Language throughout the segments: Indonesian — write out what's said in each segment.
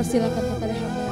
persilakan kepada hamba.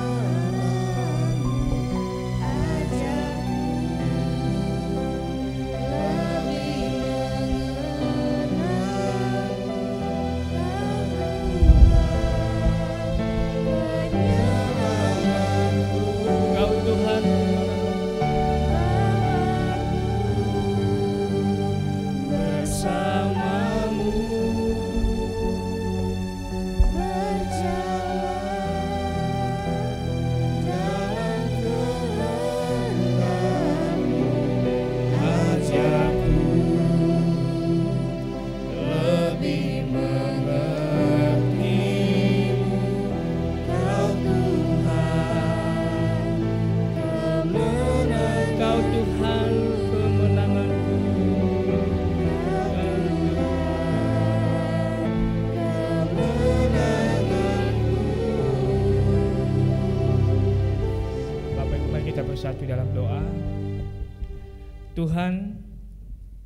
Bersatu dalam doa. Tuhan,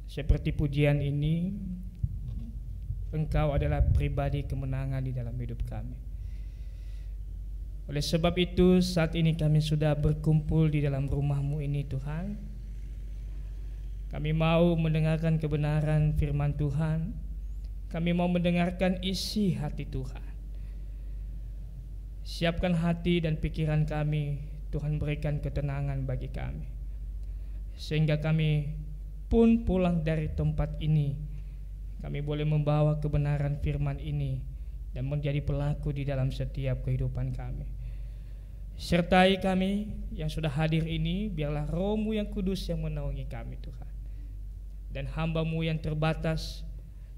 seperti pujian ini, Engkau adalah pribadi kemenangan di dalam hidup kami. Oleh sebab itu, saat ini kami sudah berkumpul di dalam rumah-Mu ini, Tuhan. Kami mau mendengarkan kebenaran firman Tuhan. Kami mau mendengarkan isi hati Tuhan. Siapkan hati dan pikiran kami, Tuhan, berikan ketenangan bagi kami, sehingga kami pun pulang dari tempat ini, kami boleh membawa kebenaran firman ini dan menjadi pelaku di dalam setiap kehidupan kami. Sertai kami yang sudah hadir ini, biarlah Roh-Mu yang kudus yang menaungi kami, Tuhan. Dan hamba-Mu yang terbatas,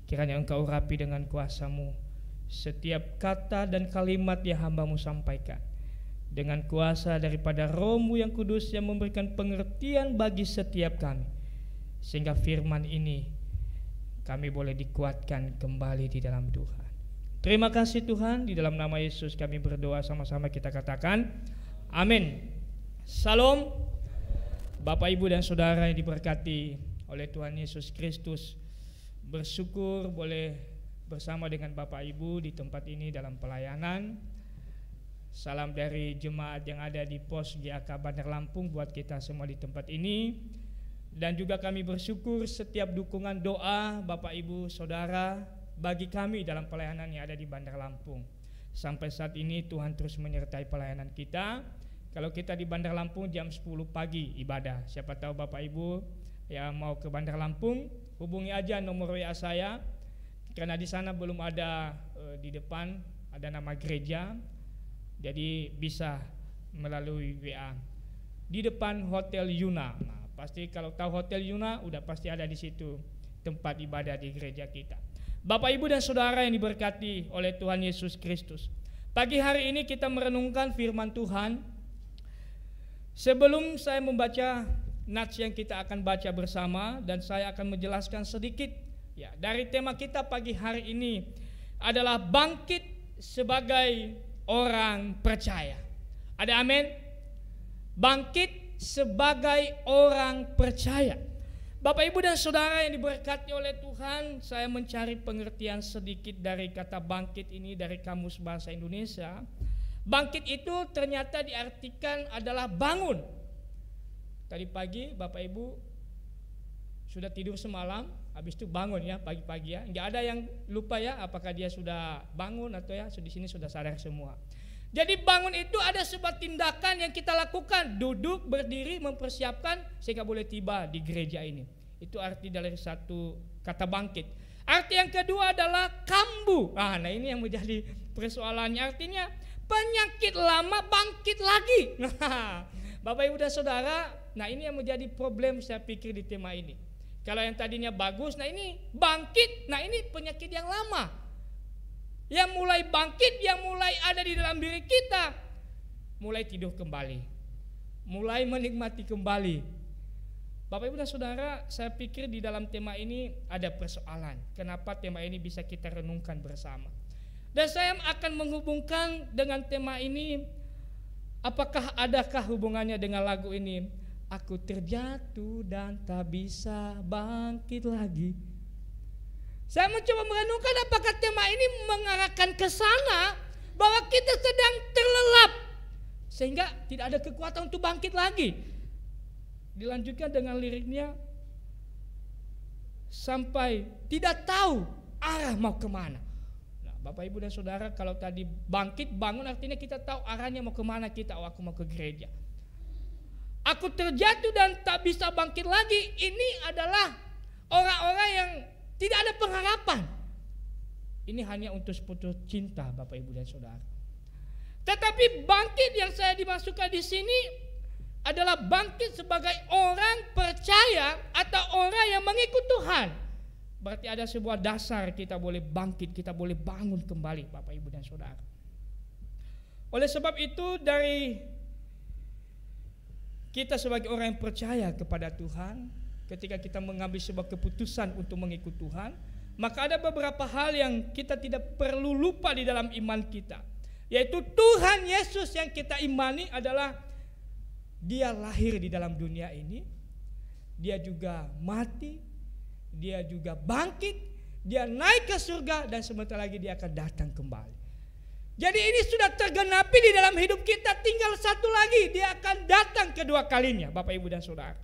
kiranya Engkau urapi dengan kuasa-Mu setiap kata dan kalimat yang hamba-Mu sampaikan, dengan kuasa daripada Roh-Mu yang kudus yang memberikan pengertian bagi setiap kami, sehingga firman ini kami boleh dikuatkan kembali di dalam Tuhan. Terima kasih Tuhan, di dalam nama Yesus kami berdoa, sama-sama kita katakan amin. Salam. Bapak, Ibu dan Saudara yang diberkati oleh Tuhan Yesus Kristus, bersyukur boleh bersama dengan Bapak Ibu di tempat ini dalam pelayanan. Salam dari jemaat yang ada di pos GAK Bandar Lampung buat kita semua di tempat ini. Dan juga kami bersyukur setiap dukungan doa Bapak Ibu Saudara bagi kami dalam pelayanan yang ada di Bandar Lampung. Sampai saat ini Tuhan terus menyertai pelayanan kita. Kalau kita di Bandar Lampung jam 10 pagi ibadah. Siapa tahu Bapak Ibu yang mau ke Bandar Lampung, hubungi aja nomor WA saya. Karena di sana belum ada di depan ada nama gereja. Jadi bisa melalui WA di depan Hotel Yuna. Nah, pasti kalau tahu Hotel Yuna udah pasti ada di situ tempat ibadah di gereja kita. Bapak, Ibu dan Saudara yang diberkati oleh Tuhan Yesus Kristus, pagi hari ini kita merenungkan firman Tuhan. Sebelum saya membaca nats yang kita akan baca bersama, dan saya akan menjelaskan sedikit ya dari tema kita pagi hari ini adalah bangkit sebagai orang percaya. Ada amin? Bangkit sebagai orang percaya. Bapak, Ibu dan Saudara yang diberkati oleh Tuhan, saya mencari pengertian sedikit dari kata bangkit ini dari Kamus Bahasa Indonesia. Bangkit itu ternyata diartikan adalah bangun. Tadi pagi Bapak Ibu sudah tidur semalam, habis itu bangun ya pagi-pagi ya. Enggak ada yang lupa ya apakah dia sudah bangun atau ya di sini sudah sadar semua. Jadi bangun itu ada sebuah tindakan yang kita lakukan, duduk, berdiri, mempersiapkan sehingga boleh tiba di gereja ini. Itu arti dari satu kata bangkit. Arti yang kedua adalah kambuh. Nah ini yang menjadi persoalannya, artinya penyakit lama bangkit lagi. Nah, Bapak, Ibu dan Saudara, nah ini yang menjadi problem saya pikir di tema ini. Kalau yang tadinya bagus, nah ini bangkit, nah ini penyakit yang lama. Yang mulai bangkit, yang mulai ada di dalam diri kita, mulai tidur kembali, mulai menikmati kembali. Bapak, Ibu dan Saudara, saya pikir di dalam tema ini ada persoalan. Kenapa tema ini bisa kita renungkan bersama? Dan saya akan menghubungkan dengan tema ini. Apakah adakah hubungannya dengan lagu ini? Aku terjatuh dan tak bisa bangkit lagi. Saya mencoba merenungkan apakah tema ini mengarahkan ke sana, bahwa kita sedang terlelap sehingga tidak ada kekuatan untuk bangkit lagi. Dilanjutkan dengan liriknya, sampai tidak tahu arah mau kemana. Nah, Bapak Ibu dan Saudara, kalau tadi bangkit, bangun artinya kita tahu arahnya mau kemana kita. Oh, aku mau ke gereja. Aku terjatuh dan tak bisa bangkit lagi. Ini adalah orang-orang yang tidak ada pengharapan. Ini hanya untuk putus cinta, Bapak Ibu dan Saudara. Tetapi bangkit yang saya dimasukkan di sini adalah bangkit sebagai orang percaya atau orang yang mengikut Tuhan. Berarti ada sebuah dasar kita boleh bangkit, kita boleh bangun kembali, Bapak Ibu dan Saudara. Oleh sebab itu, dari kita sebagai orang yang percaya kepada Tuhan, ketika kita mengambil sebuah keputusan untuk mengikut Tuhan, maka ada beberapa hal yang kita tidak perlu lupa di dalam iman kita. Yaitu Tuhan Yesus yang kita imani adalah Dia lahir di dalam dunia ini, Dia juga mati, Dia juga bangkit, Dia naik ke surga, dan sebentar lagi Dia akan datang kembali. Jadi ini sudah tergenapi di dalam hidup kita. Tinggal satu lagi, Dia akan datang kedua kalinya, Bapak Ibu dan Saudara.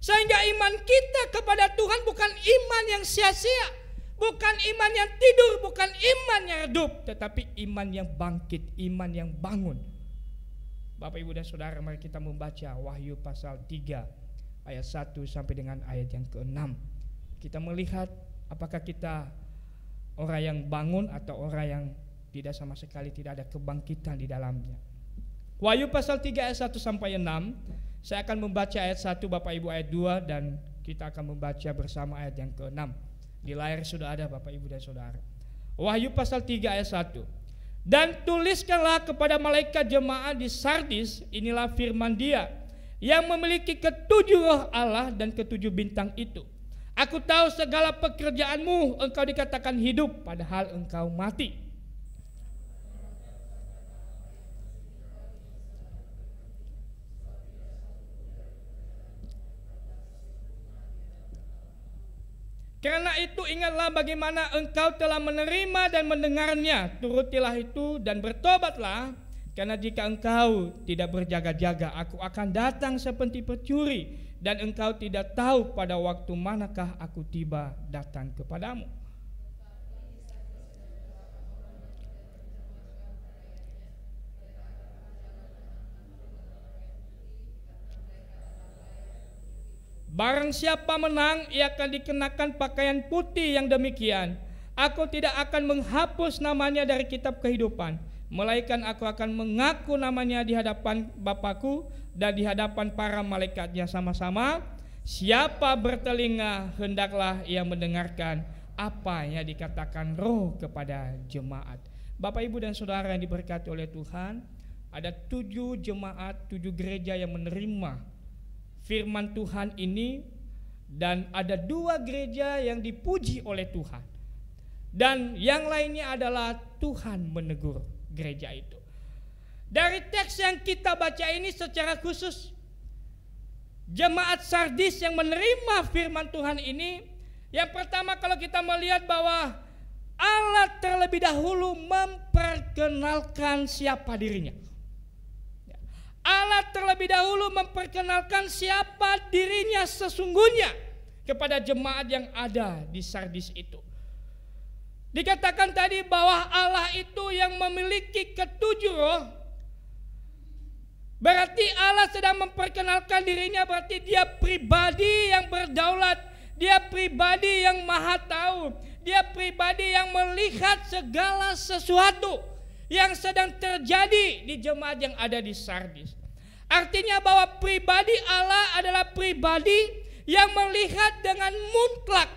Sehingga iman kita kepada Tuhan bukan iman yang sia-sia, bukan iman yang tidur, bukan iman yang redup, tetapi iman yang bangkit, iman yang bangun. Bapak Ibu dan Saudara, mari kita membaca Wahyu pasal 3 ayat 1 sampai dengan ayat yang ke-6. Kita melihat apakah kita orang yang bangun atau orang yang tidak sama sekali tidak ada kebangkitan di dalamnya. Wahyu pasal 3 ayat 1 sampai 6. Saya akan membaca ayat 1, Bapak Ibu ayat 2, dan kita akan membaca bersama ayat yang ke-6. Di layar sudah ada, Bapak Ibu dan Saudara. Wahyu pasal 3 ayat 1. Dan tuliskanlah kepada malaikat jemaat di Sardis, inilah firman Dia yang memiliki ketujuh roh Allah dan ketujuh bintang itu. Aku tahu segala pekerjaanmu, engkau dikatakan hidup padahal engkau mati. Karena itu ingatlah bagaimana engkau telah menerima dan mendengarnya, turutilah itu dan bertobatlah. Karena jika engkau tidak berjaga-jaga, aku akan datang seperti pencuri, dan engkau tidak tahu pada waktu manakah aku tiba datang kepadamu. Barang siapa menang, ia akan dikenakan pakaian putih yang demikian. Aku tidak akan menghapus namanya dari kitab kehidupan, melainkan aku akan mengaku namanya di hadapan Bapa-Ku dan di hadapan para malaikatnya sama-sama. Siapa bertelinga, hendaklah ia mendengarkan apa yang dikatakan Roh kepada jemaat. Bapak, Ibu dan Saudara yang diberkati oleh Tuhan, ada 7 jemaat, 7 gereja yang menerima firman Tuhan ini, dan ada 2 gereja yang dipuji oleh Tuhan, dan yang lainnya adalah Tuhan menegur gereja itu. Dari teks yang kita baca ini secara khusus, jemaat Sardis yang menerima firman Tuhan ini, yang pertama kalau kita melihat bahwa Allah terlebih dahulu memperkenalkan siapa dirinya. Allah terlebih dahulu memperkenalkan siapa dirinya sesungguhnya kepada jemaat yang ada di Sardis itu. Dikatakan tadi bahwa Allah itu yang memiliki ketujuh roh. Berarti Allah sedang memperkenalkan dirinya, berarti Dia pribadi yang berdaulat, Dia pribadi yang maha tahu, Dia pribadi yang melihat segala sesuatu yang sedang terjadi di jemaat yang ada di Sardis. Artinya bahwa pribadi Allah adalah pribadi yang melihat dengan mutlak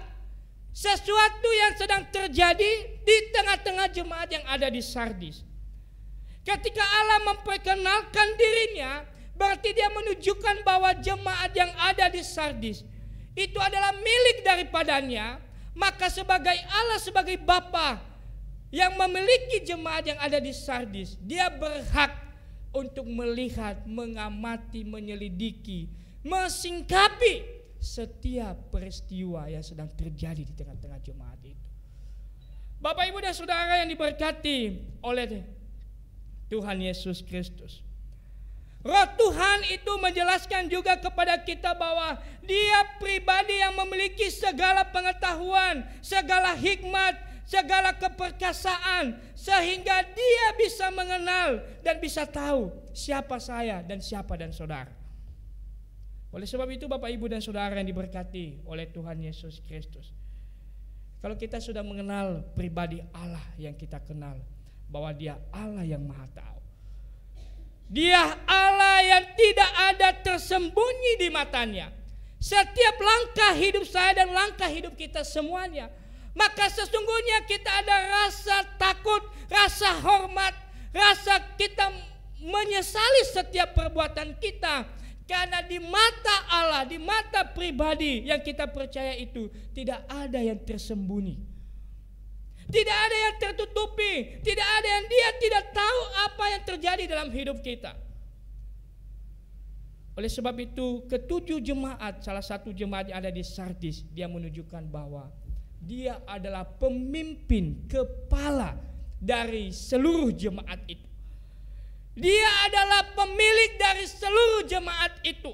sesuatu yang sedang terjadi di tengah-tengah jemaat yang ada di Sardis. Ketika Allah memperkenalkan dirinya, berarti Dia menunjukkan bahwa jemaat yang ada di Sardis itu adalah milik daripadanya. Maka sebagai Allah, sebagai Bapa yang memiliki jemaat yang ada di Sardis, Dia berhak untuk melihat, mengamati, menyelidiki, mensingkapi setiap peristiwa yang sedang terjadi di tengah-tengah jemaat itu. Bapak, Ibu dan Saudara yang diberkati oleh Tuhan Yesus Kristus. Roh Tuhan itu menjelaskan juga kepada kita bahwa Dia pribadi yang memiliki segala pengetahuan, segala hikmat, segala keperkasaan, sehingga Dia bisa mengenal dan bisa tahu siapa saya dan siapa dan saudara. Oleh sebab itu Bapak Ibu dan saudara yang diberkati oleh Tuhan Yesus Kristus, kalau kita sudah mengenal pribadi Allah yang kita kenal, bahwa Dia Allah yang Maha Tahu, Dia Allah yang tidak ada tersembunyi di matanya. Setiap langkah hidup saya dan langkah hidup kita semuanya, maka sesungguhnya kita ada rasa takut, rasa hormat, rasa kita menyesali setiap perbuatan kita. Karena di mata Allah, di mata pribadi yang kita percaya itu, tidak ada yang tersembunyi, tidak ada yang tertutupi, tidak ada yang Dia tidak tahu apa yang terjadi dalam hidup kita. Oleh sebab itu, ketujuh jemaat, salah satu jemaat yang ada di Sardis, dia menunjukkan bahwa Dia adalah pemimpin, kepala dari seluruh jemaat itu. Dia adalah pemilik dari seluruh jemaat itu.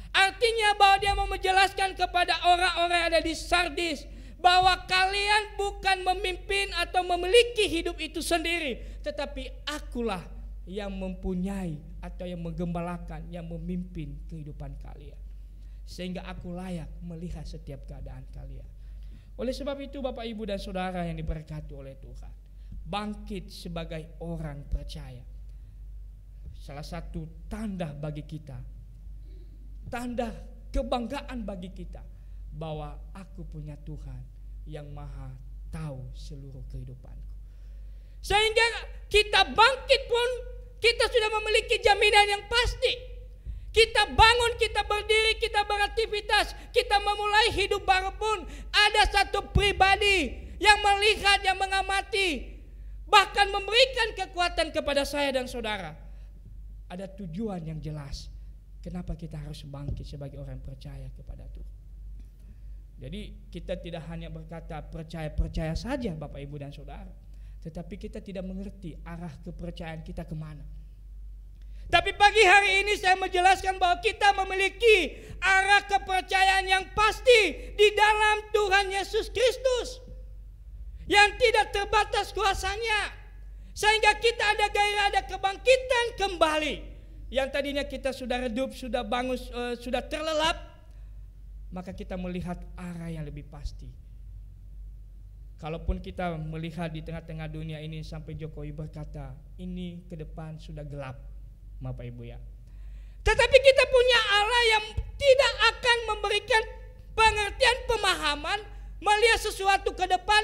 Artinya bahwa Dia mau menjelaskan kepada orang-orang yang ada di Sardis bahwa kalian bukan memimpin atau memiliki hidup itu sendiri, tetapi akulah yang mempunyai atau yang menggembalakan, yang memimpin kehidupan kalian, sehingga aku layak melihat setiap keadaan kalian. Oleh sebab itu Bapak Ibu dan saudara yang diberkati oleh Tuhan, bangkit sebagai orang percaya. Salah satu tanda bagi kita, tanda kebanggaan bagi kita, bahwa aku punya Tuhan yang Maha tahu seluruh kehidupanku. Sehingga kita bangkit pun kita sudah memiliki jaminan yang pasti. Kita bangun, kita berdiri, kita beraktivitas, kita memulai hidup baru pun ada satu pribadi yang melihat, yang mengamati, bahkan memberikan kekuatan kepada saya dan saudara. Ada tujuan yang jelas kenapa kita harus bangkit sebagai orang percaya kepada Tuhan. Jadi kita tidak hanya berkata percaya saja Bapak Ibu dan saudara, tetapi kita tidak mengerti arah kepercayaan kita kemana. Tapi pagi hari ini saya menjelaskan bahwa kita memiliki arah kepercayaan yang pasti di dalam Tuhan Yesus Kristus, yang tidak terbatas kuasanya, sehingga kita ada gairah, ada kebangkitan kembali. Yang tadinya kita sudah redup, sudah bangun, sudah terlelap, maka kita melihat arah yang lebih pasti. Kalaupun kita melihat di tengah-tengah dunia ini sampai Jokowi berkata ini ke depan sudah gelap, Bapak Ibu ya, tetapi kita punya Allah yang tidak akan memberikan pengertian, pemahaman, melihat sesuatu ke depan.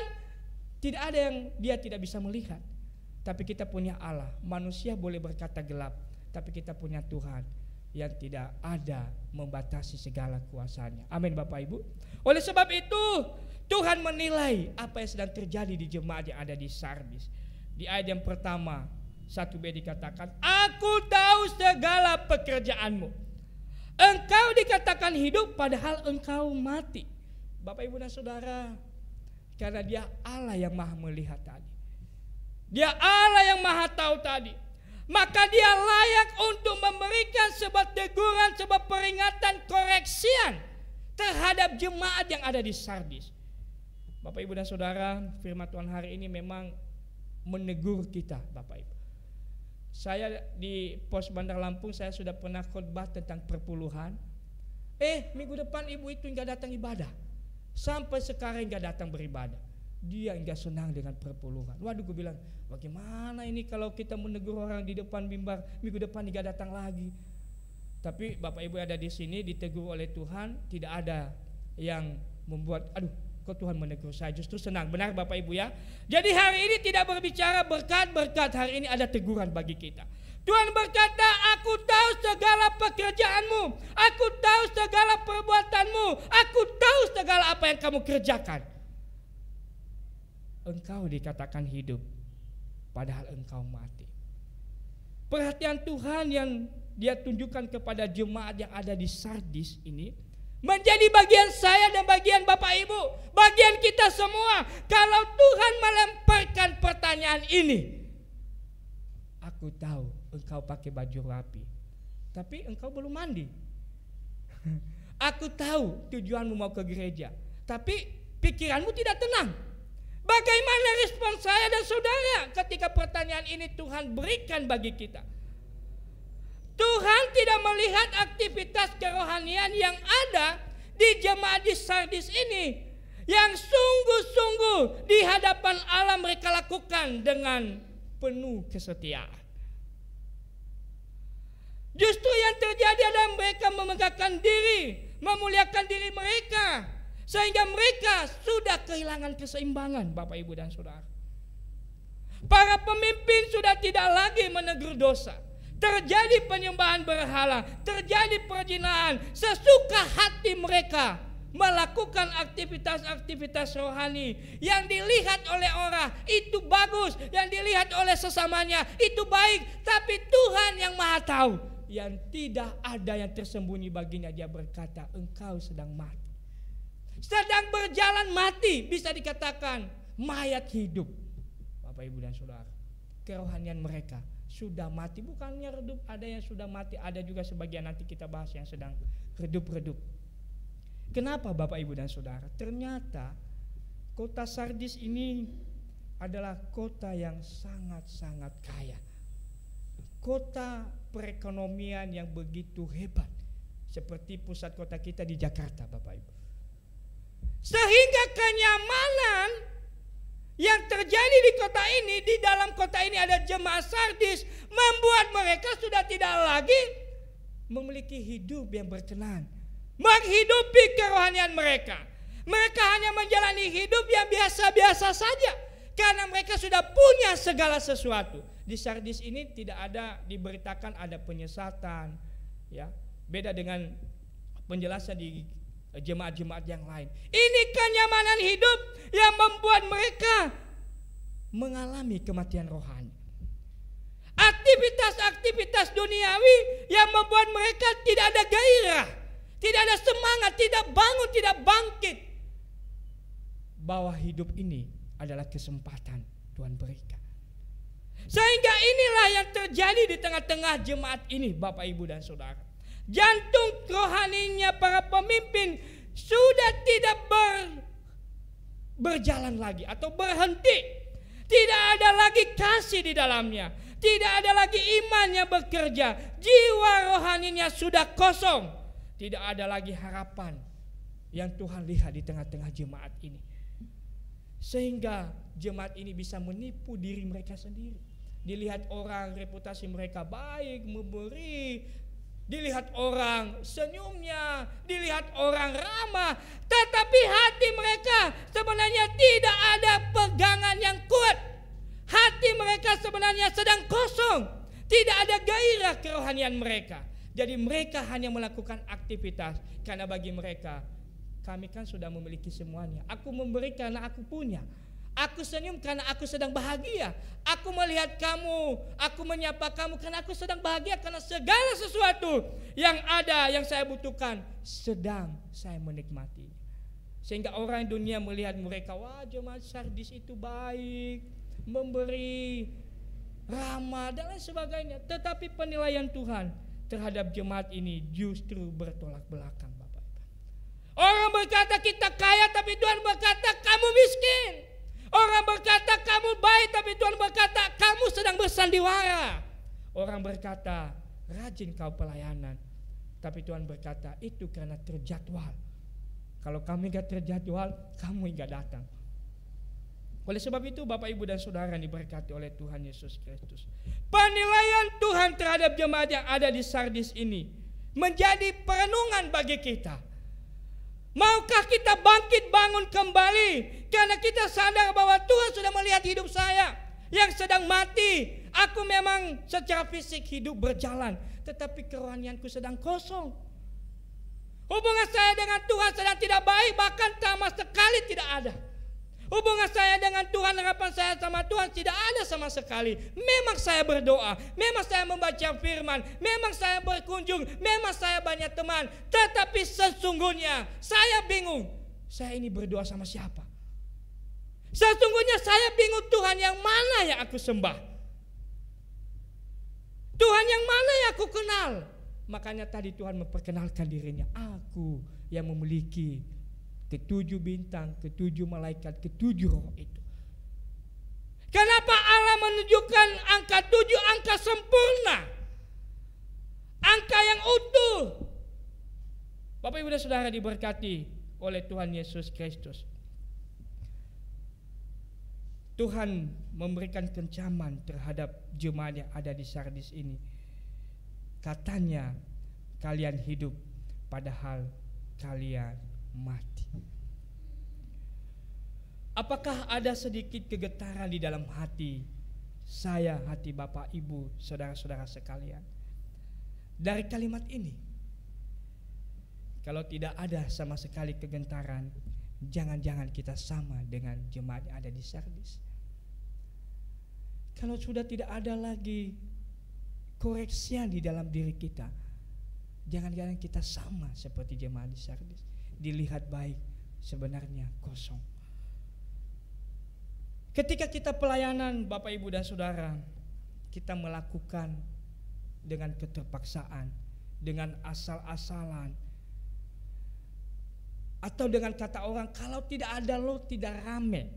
Tidak ada yang Dia tidak bisa melihat. Tapi kita punya Allah. Manusia boleh berkata gelap, tapi kita punya Tuhan yang tidak ada membatasi segala kuasanya. Amin Bapak Ibu. Oleh sebab itu Tuhan menilai apa yang sedang terjadi di jemaat yang ada di Sardis. Di ayat yang pertama 1b dikatakan, aku tahu segala pekerjaanmu. Engkau dikatakan hidup padahal engkau mati. Bapak Ibu dan saudara, karena Dia Allah yang maha melihat tadi, Dia Allah yang maha tahu tadi, maka Dia layak untuk memberikan sebuah teguran, sebuah peringatan, koreksian terhadap jemaat yang ada di Sardis. Bapak Ibu dan saudara, firman Tuhan hari ini memang menegur kita Bapak Ibu. Saya di Pos Bandar Lampung, saya sudah pernah khotbah tentang perpuluhan. Minggu depan ibu itu enggak datang ibadah. Sampai sekarang enggak datang beribadah. Dia enggak senang dengan perpuluhan. Waduh, gue bilang, bagaimana ini kalau kita menegur orang di depan mimbar, minggu depan enggak datang lagi. Tapi Bapak Ibu ada di sini ditegur oleh Tuhan, tidak ada yang membuat aduh, kok Tuhan menegur saya, justru senang. Benar Bapak Ibu ya. Jadi hari ini tidak berbicara berkat-berkat, hari ini ada teguran bagi kita. Tuhan berkata, aku tahu segala pekerjaanmu, aku tahu segala perbuatanmu, aku tahu segala apa yang kamu kerjakan. Engkau dikatakan hidup padahal engkau mati. Perhatian Tuhan yang Dia tunjukkan kepada jemaat yang ada di Sardis ini menjadi bagian saya dan bagian Bapak Ibu, bagian kita semua. Kalau Tuhan melemparkan pertanyaan ini, aku Aku tahu engkau pakai baju rapi, tapi engkau belum mandi. Aku tahu tujuanmu mau ke gereja, tapi pikiranmu tidak tenang. Bagaimana respon saya dan saudara ketika pertanyaan ini Tuhan berikan bagi kita? Tuhan tidak melihat aktivitas kerohanian yang ada di jemaat di Sardis ini, yang sungguh-sungguh di hadapan Allah mereka lakukan dengan penuh kesetiaan. Justru yang terjadi adalah mereka memegahkan diri, memuliakan diri mereka, sehingga mereka sudah kehilangan keseimbangan, Bapak, Ibu, dan Saudara. Para pemimpin sudah tidak lagi menegur dosa. Terjadi penyembahan berhala, terjadi perzinahan, sesuka hati mereka melakukan aktivitas-aktivitas rohani yang dilihat oleh orang itu bagus, yang dilihat oleh sesamanya itu baik, tapi Tuhan yang Maha Tahu, yang tidak ada yang tersembunyi baginya. Dia berkata, engkau sedang mati, sedang berjalan mati, bisa dikatakan mayat hidup. Bapak, Ibu, dan Saudara, kerohanian mereka sudah mati. Bukannya redup, ada yang sudah mati, ada juga sebagian nanti kita bahas yang sedang redup-redup. Kenapa, Bapak, Ibu, dan Saudara? Ternyata kota Sardis ini adalah kota yang sangat-sangat kaya, kota perekonomian yang begitu hebat, seperti pusat kota kita di Jakarta, Bapak, Ibu. Sehingga kenyamanan yang terjadi di kota ini, di dalam kota ini ada jemaat Sardis, membuat mereka sudah tidak lagi memiliki hidup yang berkenan, menghidupi kerohanian mereka. Mereka hanya menjalani hidup yang biasa-biasa saja, karena mereka sudah punya segala sesuatu. Di Sardis ini tidak ada diberitakan ada penyesatan, ya. Beda dengan penjelasan di jemaat-jemaat yang lain. Ini kenyamanan hidup yang membuat mereka mengalami kematian rohani. Aktivitas-aktivitas duniawi yang membuat mereka tidak ada gairah, tidak ada semangat, tidak bangun, tidak bangkit. Bahwa hidup ini adalah kesempatan Tuhan berikan. Sehingga inilah yang terjadi di tengah-tengah jemaat ini, Bapak, Ibu, dan Saudara. Jantung rohaninya para pemimpin sudah tidak berjalan lagi atau berhenti. Tidak ada lagi kasih di dalamnya, tidak ada lagi iman yang bekerja. Jiwa rohaninya sudah kosong. Tidak ada lagi harapan yang Tuhan lihat di tengah-tengah jemaat ini. Sehingga jemaat ini bisa menipu diri mereka sendiri. Dilihat orang reputasi mereka baik, memberi. Dilihat orang senyumnya, dilihat orang ramah, tetapi hati mereka sebenarnya tidak ada pegangan yang kuat. Hati mereka sebenarnya sedang kosong, tidak ada gairah kerohanian mereka. Jadi mereka hanya melakukan aktivitas karena bagi mereka, kami kan sudah memiliki semuanya. Aku memberi karena aku punya. Aku senyum karena aku sedang bahagia. Aku melihat kamu, aku menyapa kamu karena aku sedang bahagia, karena segala sesuatu yang ada, yang saya butuhkan, sedang saya menikmati. Sehingga orang dunia melihat mereka, wah, jemaat Sardis itu baik, memberi, ramah, dan lain sebagainya. Tetapi penilaian Tuhan terhadap jemaat ini justru bertolak belakang, Bapak. Orang berkata kita kaya, tapi Tuhan berkata kamu miskin. Orang berkata kamu baik, tapi Tuhan berkata kamu sedang bersandiwara. Orang berkata rajin kau pelayanan, tapi Tuhan berkata itu karena terjadwal. Kalau kamu enggak terjadwal, kamu enggak datang. Oleh sebab itu, Bapak, Ibu, dan Saudara yang diberkati oleh Tuhan Yesus Kristus, penilaian Tuhan terhadap jemaat yang ada di Sardis ini menjadi perenungan bagi kita. Maukah kita bangkit bangun kembali karena kita sadar bahwa Tuhan sudah melihat hidup saya yang sedang mati. Aku memang secara fisik hidup berjalan, tetapi kerohanianku sedang kosong. Hubungan saya dengan Tuhan sedang tidak baik, bahkan sama sekali tidak ada. Hubungan saya dengan Tuhan, harapan saya sama Tuhan tidak ada sama sekali. Memang saya berdoa, memang saya membaca firman, memang saya berkunjung, memang saya banyak teman, tetapi sesungguhnya saya bingung. Saya ini berdoa sama siapa? Sesungguhnya saya bingung, Tuhan yang mana yang aku sembah? Tuhan yang mana yang aku kenal? Makanya tadi Tuhan memperkenalkan dirinya. Aku yang memiliki ketujuh bintang, ketujuh malaikat, ketujuh roh itu. Kenapa Allah menunjukkan angka 7, angka sempurna, angka yang utuh? Bapak Ibu dan Saudara diberkati oleh Tuhan Yesus Kristus. Tuhan memberikan kencaman terhadap jemaat yang ada di Sardis ini. Katanya kalian hidup padahal kalian mati. Apakah ada sedikit kegetaran di dalam hati saya, hati Bapak Ibu, saudara-saudara sekalian, dari kalimat ini? Kalau tidak ada sama sekali kegentaran, jangan-jangan kita sama dengan jemaat yang ada di Sardis. Kalau sudah tidak ada lagi koreksian di dalam diri kita, jangan-jangan kita sama seperti jemaat di Sardis. Dilihat baik, sebenarnya kosong. Ketika kita pelayanan Bapak Ibu dan Saudara, kita melakukan dengan keterpaksaan, dengan asal-asalan, atau dengan kata orang, kalau tidak ada lo tidak rame.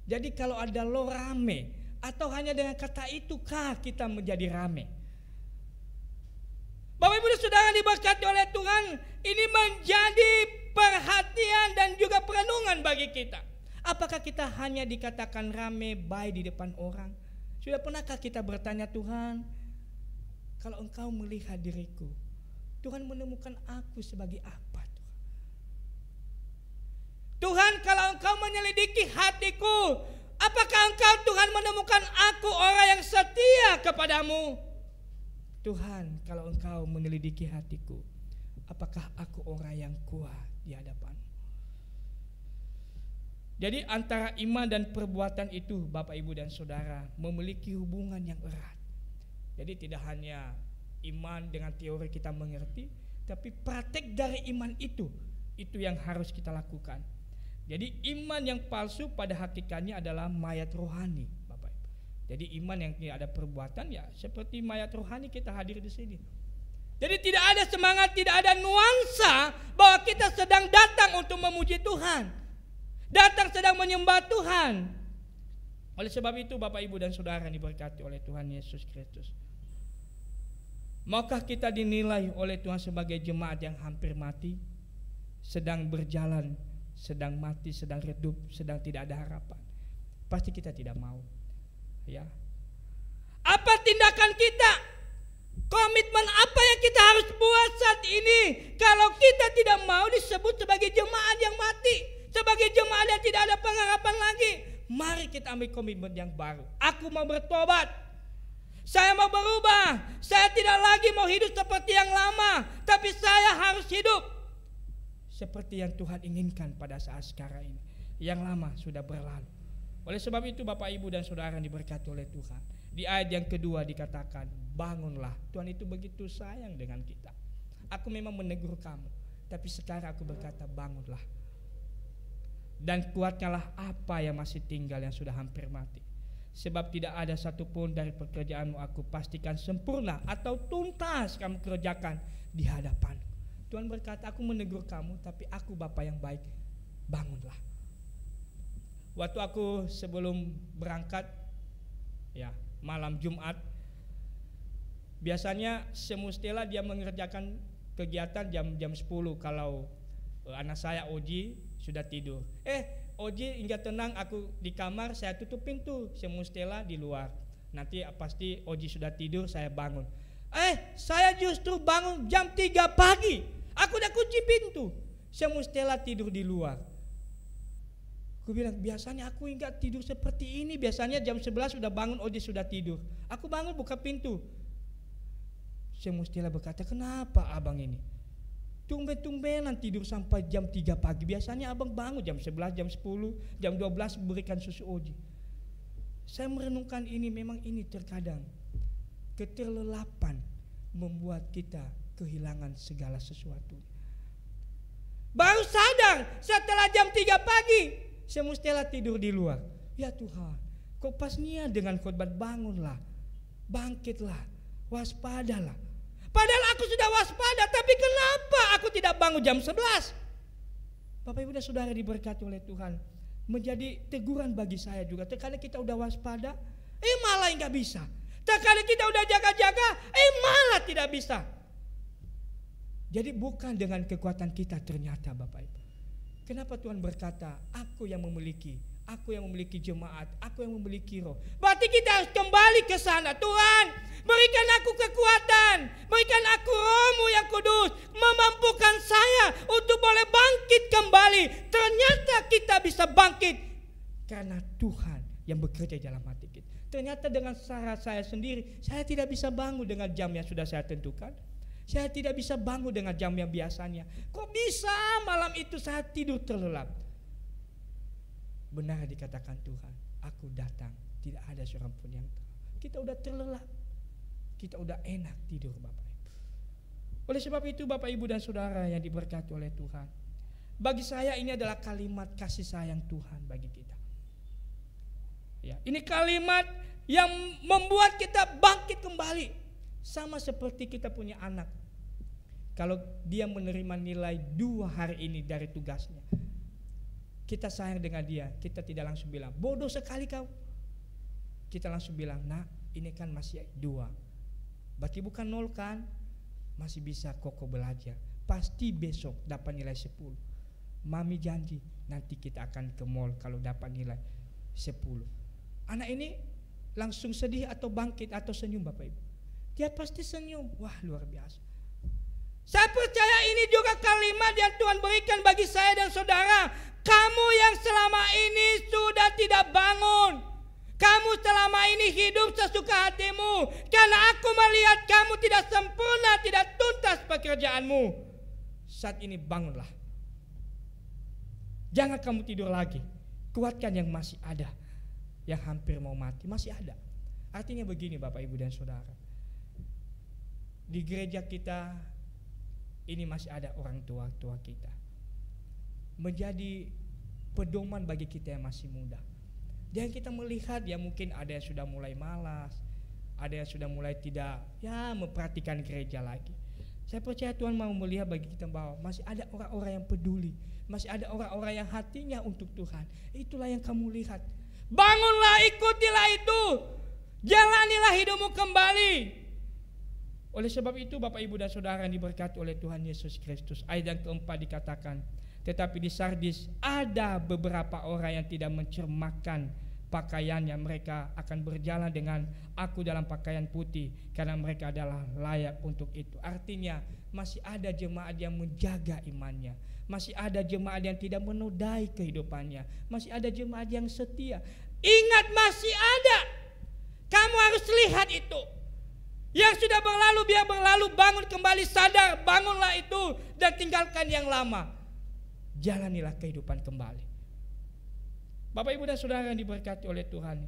Jadi kalau ada lo rame, atau hanya dengan kata itu kah kita menjadi rame? Bapak Ibu dan Saudara diberkati oleh Tuhan, ini menjadi perhatian dan juga perenungan bagi kita. Apakah kita hanya dikatakan rame baik di depan orang? Sudah pernahkah kita bertanya, Tuhan, kalau Engkau melihat diriku, Tuhan menemukan aku sebagai apa? Tuhan, kalau Engkau menyelidiki hatiku, apakah Engkau, Tuhan, menemukan aku orang yang setia kepadamu? Tuhan, kalau Engkau menyelidiki hatiku, apakah aku orang yang kuat di hadapan-Mu? Jadi antara iman dan perbuatan itu, Bapak Ibu dan Saudara, memiliki hubungan yang erat. Jadi tidak hanya iman dengan teori kita mengerti, tapi praktek dari iman itu yang harus kita lakukan. Jadi iman yang palsu pada hakikatnya adalah mayat rohani, Bapak Ibu. Jadi iman yang tidak ada perbuatan ya seperti mayat rohani kita hadir di sini. Jadi tidak ada semangat, tidak ada nuansa bahwa kita sedang datang untuk memuji Tuhan, datang sedang menyembah Tuhan. Oleh sebab itu Bapak Ibu dan Saudara diberkati oleh Tuhan Yesus Kristus, maukah kita dinilai oleh Tuhan sebagai jemaat yang hampir mati, sedang berjalan, sedang mati, sedang redup, sedang tidak ada harapan? Pasti kita tidak mau. Ya. Apa tindakan kita? Komitmen apa yang kita harus buat saat ini kalau kita tidak mau disebut sebagai jemaat yang mati, sebagai jemaat yang tidak ada pengharapan lagi? Mari kita ambil komitmen yang baru. Aku mau bertobat. Saya mau berubah. Saya tidak lagi mau hidup seperti yang lama, tapi saya harus hidup seperti yang Tuhan inginkan pada saat sekarang ini. Yang lama sudah berlalu. Oleh sebab itu Bapak Ibu dan Saudara yang diberkati oleh Tuhan, di ayat yang kedua dikatakan, bangunlah. Tuhan itu begitu sayang dengan kita. Aku memang menegur kamu, tapi sekarang aku berkata bangunlah. Dan kuatkanlah apa yang masih tinggal yang sudah hampir mati. Sebab tidak ada satupun dari pekerjaanmu aku pastikan sempurna atau tuntas kamu kerjakan di hadapanku. Tuhan berkata, aku menegur kamu, tapi aku Bapa yang baik, bangunlah. Waktu aku sebelum berangkat, ya malam Jumat, biasanya semestinya dia mengerjakan kegiatan jam 10 kalau anak saya Oji sudah tidur. Oji hingga tenang, aku di kamar, saya tutup pintu, semestinya di luar. Nanti pasti Oji sudah tidur, saya bangun. Saya justru bangun jam 3 pagi. Aku udah kunci pintu, semestinya tidur di luar. Aku bilang, biasanya aku enggak tidur seperti ini. Biasanya jam 11 sudah bangun, Oji sudah tidur. Aku bangun buka pintu. Semestinya berkata, kenapa abang ini tumben-tumbenan tidur sampai jam 3 pagi. Biasanya abang bangun jam 11, jam 10, jam 12 berikan susu Oji. Saya merenungkan ini, memang ini terkadang keterlelapan membuat kita kehilangan segala sesuatu. Baru sadar setelah jam 3 pagi, semestinya tidur di luar. Ya Tuhan, kok pas niat dengan khotbah, bangunlah, bangkitlah. Waspadalah. Padahal aku sudah waspada, tapi kenapa aku tidak bangun jam 11? Bapak Ibu dan Saudara diberkati oleh Tuhan, menjadi teguran bagi saya juga. Terkadang kita udah waspada, malah nggak bisa. Terkadang kita udah jaga-jaga, malah tidak bisa. Jadi bukan dengan kekuatan kita ternyata Bapak Ibu. Kenapa Tuhan berkata, aku yang memiliki jemaat, aku yang memiliki roh. Berarti kita harus kembali ke sana. Tuhan, berikan aku kekuatan, berikan aku roh-Mu yang kudus, memampukan saya untuk boleh bangkit kembali. Ternyata kita bisa bangkit karena Tuhan yang bekerja dalam hati kita. Ternyata dengan cara saya sendiri, saya tidak bisa bangun dengan jam yang sudah saya tentukan. Saya tidak bisa bangun dengan jam yang biasanya. Kok bisa malam itu saya tidur terlelap? Benar dikatakan Tuhan, aku datang, tidak ada seorang pun yang tahu. Kita udah terlelap, kita udah enak tidur Bapak Ibu. Oleh sebab itu Bapak Ibu dan Saudara yang diberkati oleh Tuhan, bagi saya ini adalah kalimat kasih sayang Tuhan bagi kita. Ya, ini kalimat yang membuat kita bangkit kembali. Sama seperti kita punya anak. Kalau dia menerima nilai 2 hari ini dari tugasnya, kita sayang dengan dia, kita tidak langsung bilang, bodoh sekali kau. Kita langsung bilang, nah ini kan masih 2. Berarti bukan 0 kan? Masih bisa kokoh belajar. Pasti besok dapat nilai 10. Mami janji, nanti kita akan ke mall kalau dapat nilai 10. Anak ini langsung sedih atau bangkit atau senyum Bapak Ibu? Dia pasti senyum. Wah luar biasa. Saya percaya ini juga kalimat yang Tuhan berikan bagi saya dan saudara. Kamu yang selama ini sudah tidak bangun, kamu selama ini hidup sesuka hatimu, karena aku melihat kamu tidak sempurna, tidak tuntas pekerjaanmu. Saat ini bangunlah. Jangan kamu tidur lagi. Kuatkan yang masih ada, yang hampir mau mati masih ada. Artinya begini Bapak Ibu dan Saudara, di gereja kita ini masih ada orang tua-tua kita, menjadi pedoman bagi kita yang masih muda. Jangan kita melihat ya mungkin ada yang sudah mulai malas, ada yang sudah mulai tidak memperhatikan gereja lagi. Saya percaya Tuhan mau melihat bagi kita bahwa masih ada orang-orang yang peduli, masih ada orang-orang yang hatinya untuk Tuhan. Itulah yang kamu lihat. Bangunlah, ikutilah itu, jalanilah hidupmu kembali. Oleh sebab itu Bapak Ibu dan Saudara yang diberkati oleh Tuhan Yesus Kristus, ayat yang keempat dikatakan, tetapi di Sardis ada beberapa orang yang tidak mencermakkan pakaiannya, mereka akan berjalan dengan aku dalam pakaian putih karena mereka adalah layak untuk itu. Artinya masih ada jemaat yang menjaga imannya, masih ada jemaat yang tidak menodai kehidupannya, masih ada jemaat yang setia. Ingat, masih ada. Kamu harus lihat itu. Yang sudah berlalu biar berlalu, bangun kembali, sadar, bangunlah itu dan tinggalkan yang lama. Jalanilah kehidupan kembali. Bapak Ibu dan Saudara yang diberkati oleh Tuhan,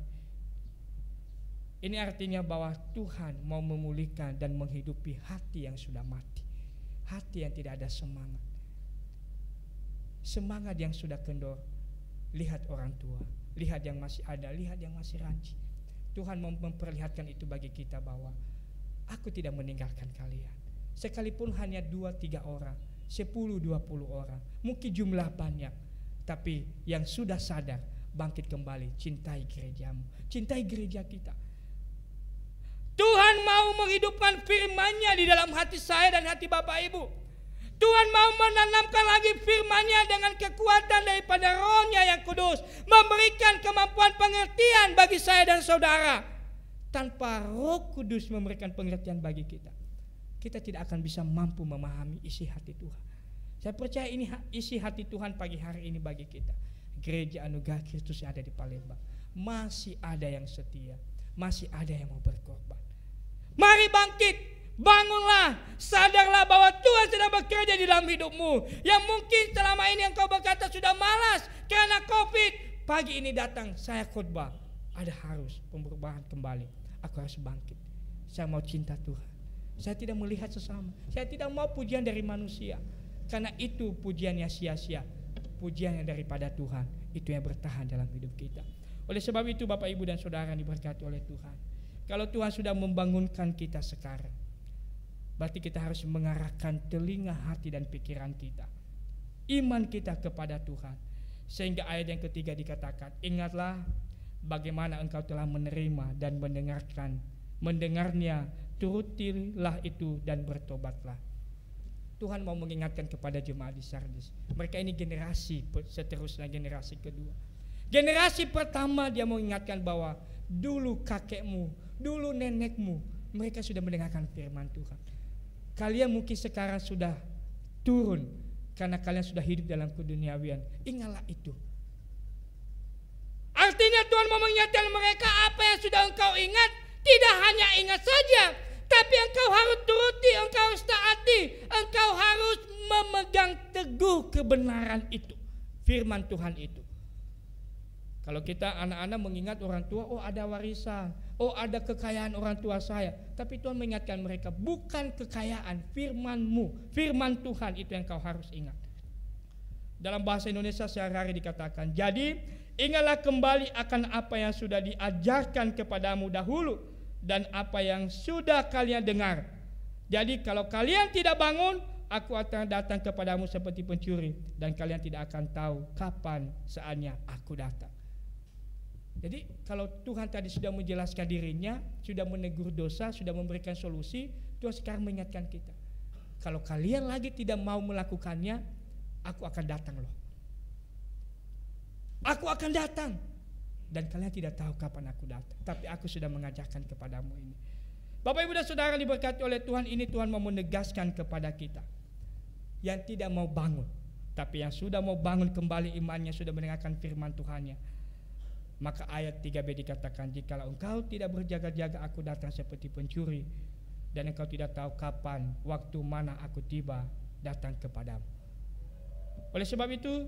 ini artinya bahwa Tuhan mau memulihkan dan menghidupi hati yang sudah mati, hati yang tidak ada semangat, semangat yang sudah kendor. Lihat orang tua, lihat yang masih ada, lihat yang masih ranci. Tuhan mau memperlihatkan itu bagi kita bahwa aku tidak meninggalkan kalian. Sekalipun hanya 2-3 orang, 10-20 orang, mungkin jumlah banyak, tapi yang sudah sadar, bangkit kembali, cintai gerejamu, cintai gereja kita. Tuhan mau menghidupkan firman-Nya di dalam hati saya dan hati Bapak Ibu. Tuhan mau menanamkan lagi firman-Nya dengan kekuatan daripada Roh-Nya yang kudus, memberikan kemampuan pengertian bagi saya dan saudara. Tanpa Roh Kudus memberikan pengertian bagi kita, kita tidak akan bisa mampu memahami isi hati Tuhan. Saya percaya ini isi hati Tuhan pagi hari ini bagi kita. Gereja Anugerah Kristus yang ada di Palembang, masih ada yang setia, masih ada yang mau berkorban. Mari bangkit, bangunlah, sadarlah bahwa Tuhan sedang bekerja di dalam hidupmu. Yang mungkin selama ini engkau berkata sudah malas karena COVID, pagi ini datang saya khotbah, ada harus perubahan kembali. Aku harus bangkit. Saya mau cinta Tuhan. Saya tidak melihat sesama. Saya tidak mau pujian dari manusia, karena itu pujiannya sia-sia. Pujian yang daripada Tuhan, itu yang bertahan dalam hidup kita. Oleh sebab itu Bapak Ibu dan Saudara yang diberkati oleh Tuhan, Kalau Tuhan sudah membangunkan kita sekarang, berarti kita harus mengarahkan telinga, hati dan pikiran kita, iman kita kepada Tuhan. Sehingga ayat yang ketiga dikatakan, ingatlah bagaimana engkau telah menerima dan mendengarnya, turutilah itu dan bertobatlah. Tuhan mau mengingatkan kepada jemaat di Sardis. Mereka ini generasi seterusnya, generasi kedua. Generasi pertama dia mau ingatkan bahwa dulu kakekmu, dulu nenekmu, mereka sudah mendengarkan firman Tuhan. Kalian mungkin sekarang sudah turun karena kalian sudah hidup dalam keduniawian. Ingatlah itu. Artinya Tuhan mau mengingatkan mereka apa yang sudah engkau ingat. Tidak hanya ingat saja, tapi engkau harus turuti, engkau harus taati, engkau harus memegang teguh kebenaran itu, firman Tuhan itu. Kalau kita anak-anak mengingat orang tua, oh ada warisan, oh ada kekayaan orang tua saya. Tapi Tuhan mengingatkan mereka, bukan kekayaan, firman-Mu, firman Tuhan itu yang kau harus ingat. Dalam bahasa Indonesia sehari-hari dikatakan, jadi ingatlah kembali akan apa yang sudah diajarkan kepadamu dahulu dan apa yang sudah kalian dengar. Jadi kalau kalian tidak bangun, aku akan datang kepadamu seperti pencuri dan kalian tidak akan tahu kapan saatnya aku datang. Jadi kalau Tuhan tadi sudah menjelaskan dirinya, sudah menegur dosa, sudah memberikan solusi, Tuhan sekarang mengingatkan kita. Kalau kalian lagi tidak mau melakukannya, aku akan datang loh. Aku akan datang. Dan kalian tidak tahu kapan aku datang. Tapi aku sudah mengajarkan kepadamu ini. Bapak, Ibu dan Saudara diberkati oleh Tuhan, ini Tuhan mau menegaskan kepada kita. Yang tidak mau bangun, tapi yang sudah mau bangun kembali imannya, sudah mendengarkan firman Tuhannya. Maka ayat 3b dikatakan, jikalau engkau tidak berjaga-jaga, aku datang seperti pencuri, dan engkau tidak tahu kapan, waktu mana aku tiba datang kepadamu. Oleh sebab itu,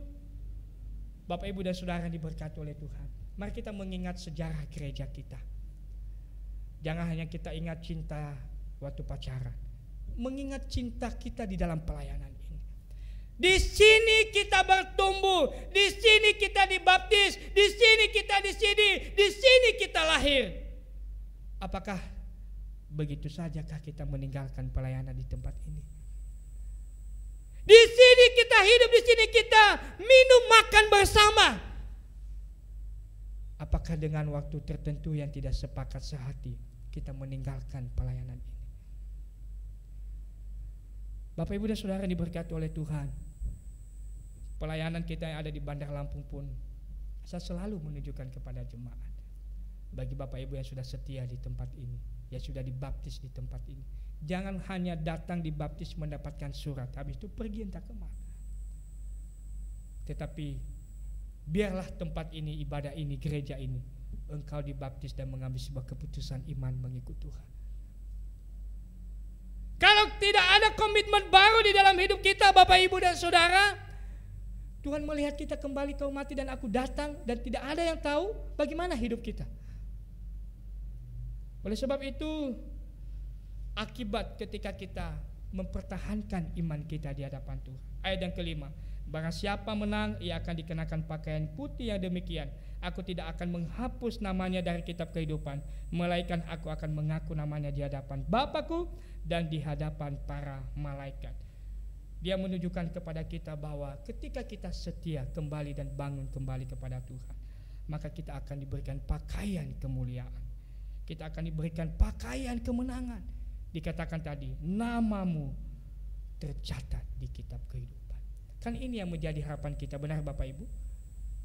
Bapak, Ibu dan Saudara diberkati oleh Tuhan, mari kita mengingat sejarah gereja kita. Jangan hanya kita ingat cinta waktu pacaran, mengingat cinta kita di dalam pelayanan ini. Di sini kita bertumbuh, di sini kita dibaptis, di sini kita lahir. Apakah begitu sajakah kita meninggalkan pelayanan di tempat ini? Di sini kita hidup, di sini kita minum makan bersama. Apakah dengan waktu tertentu yang tidak sepakat sehati kita meninggalkan pelayanan ini? Bapak, Ibu dan Saudara diberkati oleh Tuhan, pelayanan kita yang ada di Bandar Lampung pun saya selalu menunjukkan kepada jemaat, bagi Bapak Ibu yang sudah setia di tempat ini, yang sudah dibaptis di tempat ini, jangan hanya datang dibaptis mendapatkan surat, habis itu pergi entah kemana. Tetapi biarlah tempat ini, ibadah ini, gereja ini, engkau dibaptis dan mengambil sebuah keputusan iman mengikut Tuhan. Kalau tidak ada komitmen baru di dalam hidup kita, Bapak, Ibu dan Saudara, Tuhan melihat kita kembali, kau mati dan aku datang, dan tidak ada yang tahu bagaimana hidup kita. Oleh sebab itu, akibat ketika kita mempertahankan iman kita di hadapan Tuhan. Ayat yang kelima, barang siapa menang, ia akan dikenakan pakaian putih yang demikian. Aku tidak akan menghapus namanya dari kitab kehidupan, melainkan aku akan mengaku namanya di hadapan Bapakku dan di hadapan para malaikat. Dia menunjukkan kepada kita bahwa ketika kita setia kembali dan bangun kembali kepada Tuhan, maka kita akan diberikan pakaian kemuliaan. Kita akan diberikan pakaian kemenangan. Dikatakan tadi, namamu tercatat di kitab kehidupan. Kan ini yang menjadi harapan kita, benar Bapak Ibu?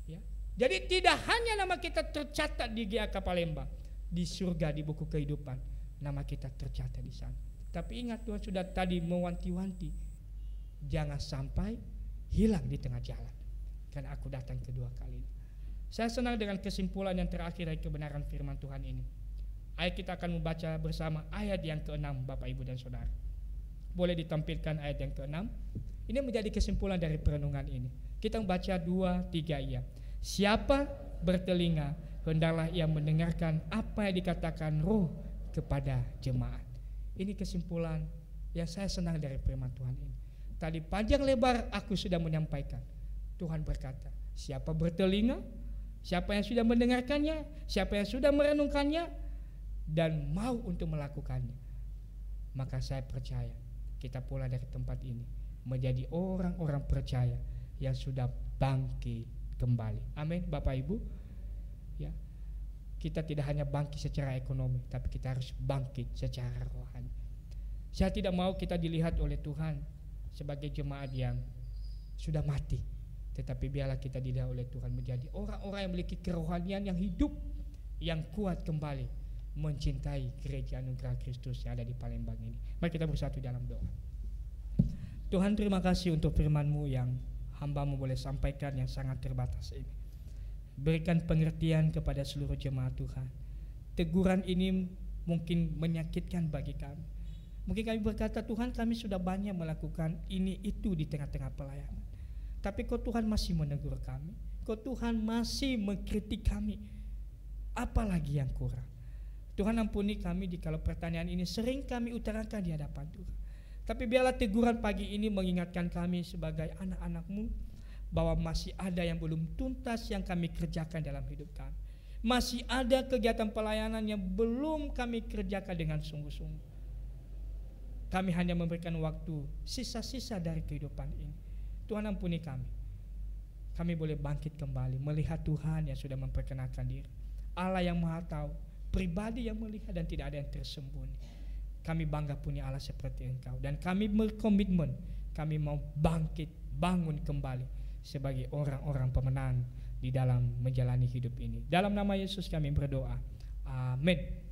Ya. Jadi tidak hanya nama kita tercatat di GAK Palembang, di surga, di buku kehidupan, nama kita tercatat di sana. Tapi ingat, Tuhan sudah tadi mewanti-wanti, jangan sampai hilang di tengah jalan, karena aku datang kedua kali. Saya senang dengan kesimpulan yang terakhir dari kebenaran firman Tuhan ini. Ayat kita akan membaca bersama ayat yang ke-6, Bapak, Ibu dan Saudara. Boleh ditampilkan ayat yang ke-6. Ini menjadi kesimpulan dari perenungan ini. Kita membaca 2, 3 iya. Siapa bertelinga, hendaklah ia mendengarkan apa yang dikatakan Roh kepada jemaat. Ini kesimpulan yang saya senang dari firman Tuhan ini. Tadi panjang lebar aku sudah menyampaikan. Tuhan berkata, siapa bertelinga, siapa yang sudah mendengarkannya, siapa yang sudah merenungkannya, dan mau untuk melakukannya, maka saya percaya kita pula dari tempat ini menjadi orang-orang percaya yang sudah bangkit kembali. Amin, Bapak Ibu. Ya, kita tidak hanya bangkit secara ekonomi, tapi kita harus bangkit secara rohani. Saya tidak mau kita dilihat oleh Tuhan sebagai jemaat yang sudah mati, tetapi biarlah kita dilihat oleh Tuhan menjadi orang-orang yang memiliki kerohanian yang hidup, yang kuat kembali mencintai gereja anugerah Kristus yang ada di Palembang ini. Mari kita bersatu dalam doa. Tuhan, terima kasih untuk firman-Mu yang hamba-Mu boleh sampaikan yang sangat terbatas ini. Berikan pengertian kepada seluruh jemaat Tuhan. Teguran ini mungkin menyakitkan bagi kami. Mungkin kami berkata, Tuhan, kami sudah banyak melakukan ini itu di tengah-tengah pelayanan, tapi kok Tuhan masih menegur kami, kok Tuhan masih mengkritik kami. Apalagi yang kurang? Tuhan, ampuni kami jikalau pertanyaan ini sering kami utarakan di hadapan Tuhan. Tapi biarlah teguran pagi ini mengingatkan kami sebagai anak-anak-Mu bahwa masih ada yang belum tuntas yang kami kerjakan dalam hidup kami. Masih ada kegiatan pelayanan yang belum kami kerjakan dengan sungguh-sungguh. Kami hanya memberikan waktu sisa-sisa dari kehidupan ini. Tuhan, ampuni kami. Kami boleh bangkit kembali melihat Tuhan yang sudah memperkenalkan diri, Allah yang Maha Tahu, pribadi yang melihat dan tidak ada yang tersembunyi. Kami bangga punya Allah seperti Engkau, dan kami berkomitmen kami mau bangkit, bangun kembali sebagai orang-orang pemenang di dalam menjalani hidup ini. Dalam nama Yesus kami berdoa. Amin.